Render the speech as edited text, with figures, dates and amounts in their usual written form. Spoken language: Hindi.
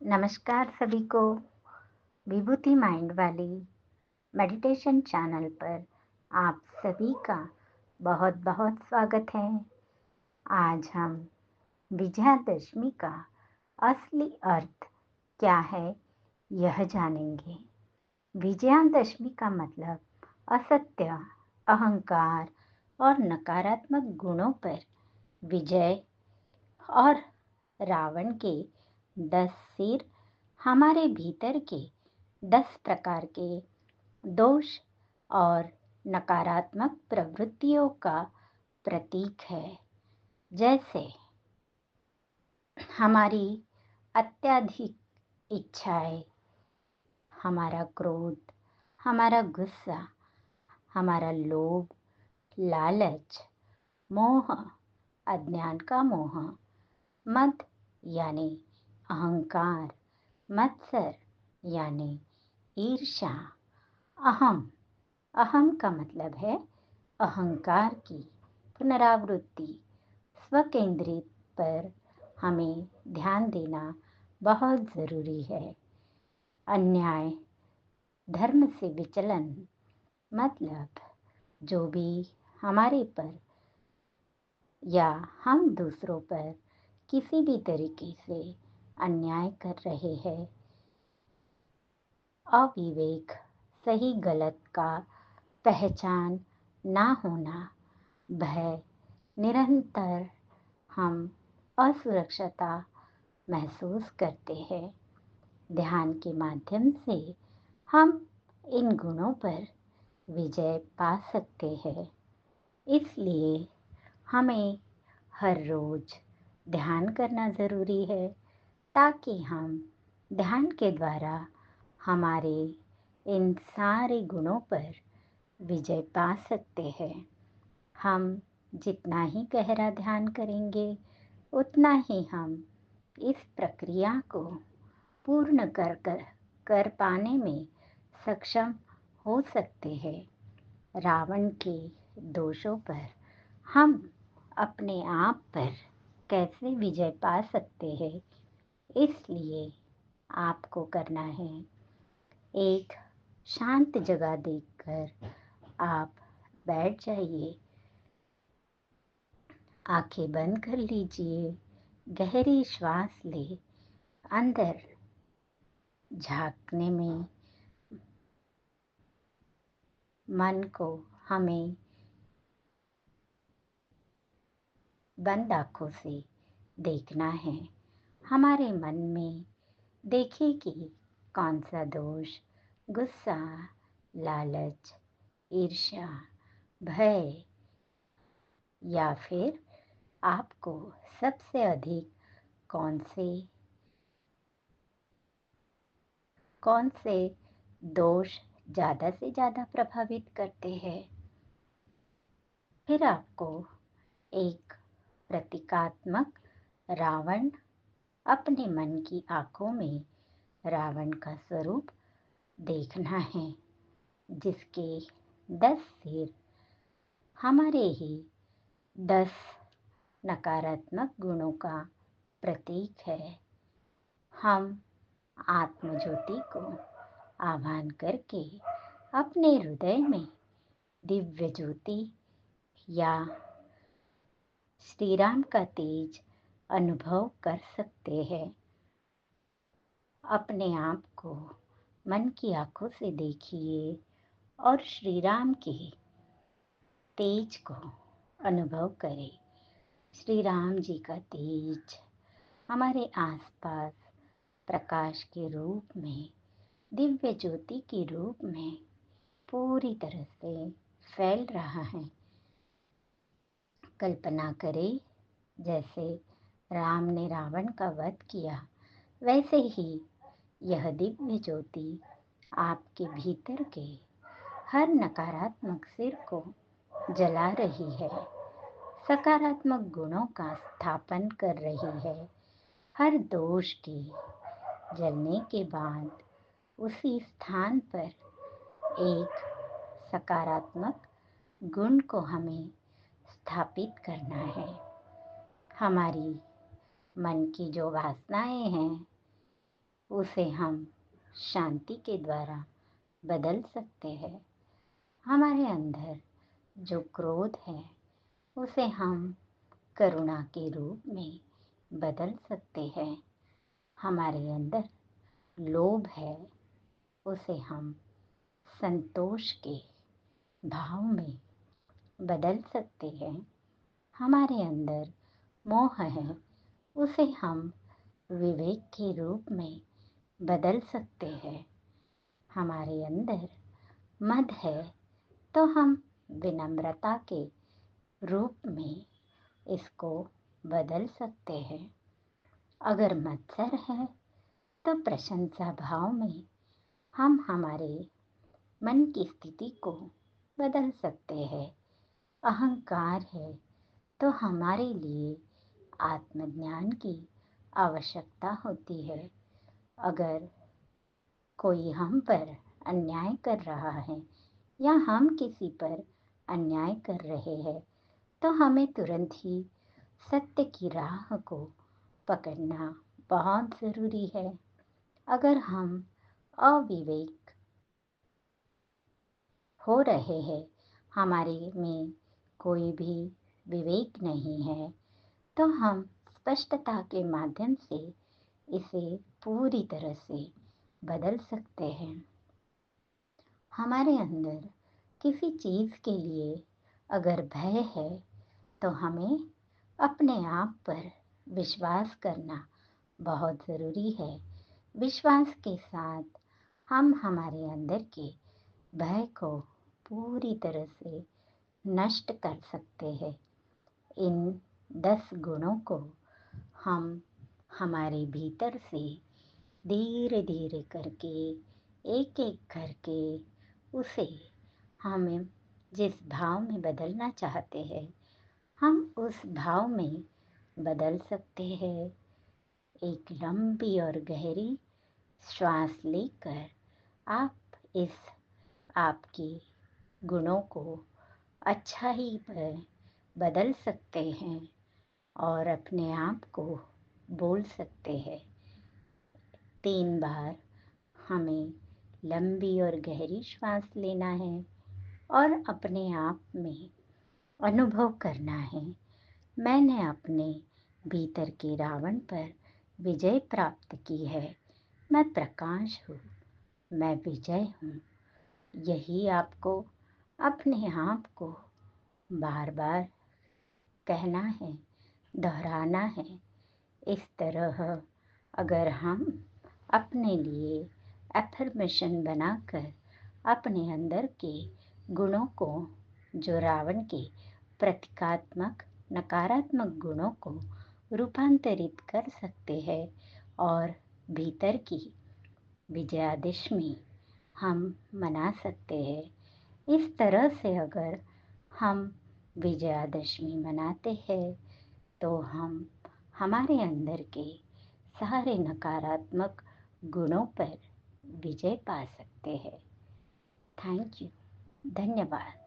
नमस्कार सभी को। विभूति माइंड वाली मेडिटेशन चैनल पर आप सभी का बहुत बहुत स्वागत है। आज हम विजयादशमी का असली अर्थ क्या है यह जानेंगे। विजयादशमी का मतलब असत्य, अहंकार और नकारात्मक गुणों पर विजय और रावण के 10 सिर हमारे भीतर के 10 प्रकार के दोष और नकारात्मक प्रवृत्तियों का प्रतीक है। जैसे हमारी अत्यधिक इच्छाएं, हमारा क्रोध, हमारा गुस्सा, हमारा लोभ, लालच, मोह, अज्ञान का मोह, मद यानी अहंकार, मत्सर यानी ईर्ष्या, अहम, अहम का मतलब है अहंकार की पुनरावृत्ति। स्वकेंद्रित पर हमें ध्यान देना बहुत ज़रूरी है। अन्याय, धर्म से विचलन, मतलब जो भी हमारे पर या हम दूसरों पर किसी भी तरीके से अन्याय कर रहे हैं। अविवेक, सही गलत का पहचान ना होना, भय, निरंतर हम असुरक्षता महसूस करते हैं। ध्यान के माध्यम से हम इन गुणों पर विजय पा सकते हैं। इसलिए हमें हर रोज ध्यान करना ज़रूरी है, ताकि हम ध्यान के द्वारा हमारे इन सारे गुणों पर विजय पा सकते हैं। हम जितना ही गहरा ध्यान करेंगे, उतना ही हम इस प्रक्रिया को पूर्ण कर पाने में सक्षम हो सकते हैं। रावण के दोषों पर हम अपने आप पर कैसे विजय पा सकते हैं, इसलिए आपको करना है, एक शांत जगह देखकर आप बैठ जाइए, आंखें बंद कर लीजिए, गहरी श्वास ले, अंदर झांकने में मन को हमें बंद आंखों से देखना है। हमारे मन में देखिए कि कौन सा दोष, गुस्सा, लालच, ईर्ष्या, भय या फिर आपको सबसे अधिक कौन से दोष ज़्यादा से ज़्यादा प्रभावित करते हैं। फिर आपको एक प्रतीकात्मक रावण अपने मन की आंखों में रावण का स्वरूप देखना है, जिसके 10 सिर हमारे ही 10 नकारात्मक गुणों का प्रतीक है। हम आत्मज्योति को आह्वान करके अपने हृदय में दिव्य ज्योति या श्री राम का तेज अनुभव कर सकते हैं। अपने आप को मन की आंखों से देखिए और श्री राम के तेज को अनुभव करें। श्री राम जी का तेज हमारे आसपास प्रकाश के रूप में, दिव्य ज्योति के रूप में पूरी तरह से फैल रहा है। कल्पना करें जैसे राम ने रावण का वध किया, वैसे ही यह दिव्य ज्योति आपके भीतर के हर नकारात्मक सिर को जला रही है, सकारात्मक गुणों का स्थापन कर रही है। हर दोष के जलने के बाद उसी स्थान पर एक सकारात्मक गुण को हमें स्थापित करना है। हमारी मन की जो वासनाएं हैं, उसे हम शांति के द्वारा बदल सकते हैं। हमारे अंदर जो क्रोध है उसे हम करुणा के रूप में बदल सकते हैं। हमारे अंदर लोभ है उसे हम संतोष के भाव में बदल सकते हैं। हमारे अंदर मोह है उसे हम विवेक के रूप में बदल सकते हैं। हमारे अंदर मद है तो हम विनम्रता के रूप में इसको बदल सकते हैं। अगर मत्सर है तो प्रशंसा भाव में हम हमारे मन की स्थिति को बदल सकते हैं। अहंकार है तो हमारे लिए आत्मज्ञान की आवश्यकता होती है। अगर कोई हम पर अन्याय कर रहा है या हम किसी पर अन्याय कर रहे हैं तो हमें तुरंत ही सत्य की राह को पकड़ना बहुत ज़रूरी है। अगर हम अविवेक हो रहे हैं, हमारे में कोई भी विवेक नहीं है, तो हम स्पष्टता के माध्यम से इसे पूरी तरह से बदल सकते हैं। हमारे अंदर किसी चीज़ के लिए अगर भय है तो हमें अपने आप पर विश्वास करना बहुत ज़रूरी है। विश्वास के साथ हम हमारे अंदर के भय को पूरी तरह से नष्ट कर सकते हैं। इन 10 गुणों को हम हमारे भीतर से धीरे धीरे करके एक एक करके उसे हम जिस भाव में बदलना चाहते हैं हम उस भाव में बदल सकते हैं। एक लंबी और गहरी श्वास लेकर आप इस आपकी गुणों को अच्छाई पर बदल सकते हैं और अपने आप को बोल सकते हैं। 3 बार हमें लंबी और गहरी श्वास लेना है और अपने आप में अनुभव करना है, मैंने अपने भीतर के रावण पर विजय प्राप्त की है। मैं प्रकाश हूँ, मैं विजय हूँ। यही आपको अपने आप को बार बार कहना है, दोहराना है। इस तरह अगर हम अपने लिए एफर्मेशन बनाकर अपने अंदर के गुणों को, जो रावण के प्रतीकात्मक नकारात्मक गुणों को रूपांतरित कर सकते हैं और भीतर की विजयादशमी हम मना सकते हैं। इस तरह से अगर हम विजयादशमी मनाते हैं तो हम हमारे अंदर के सारे नकारात्मक गुणों पर विजय पा सकते हैं। Thank you. धन्यवाद।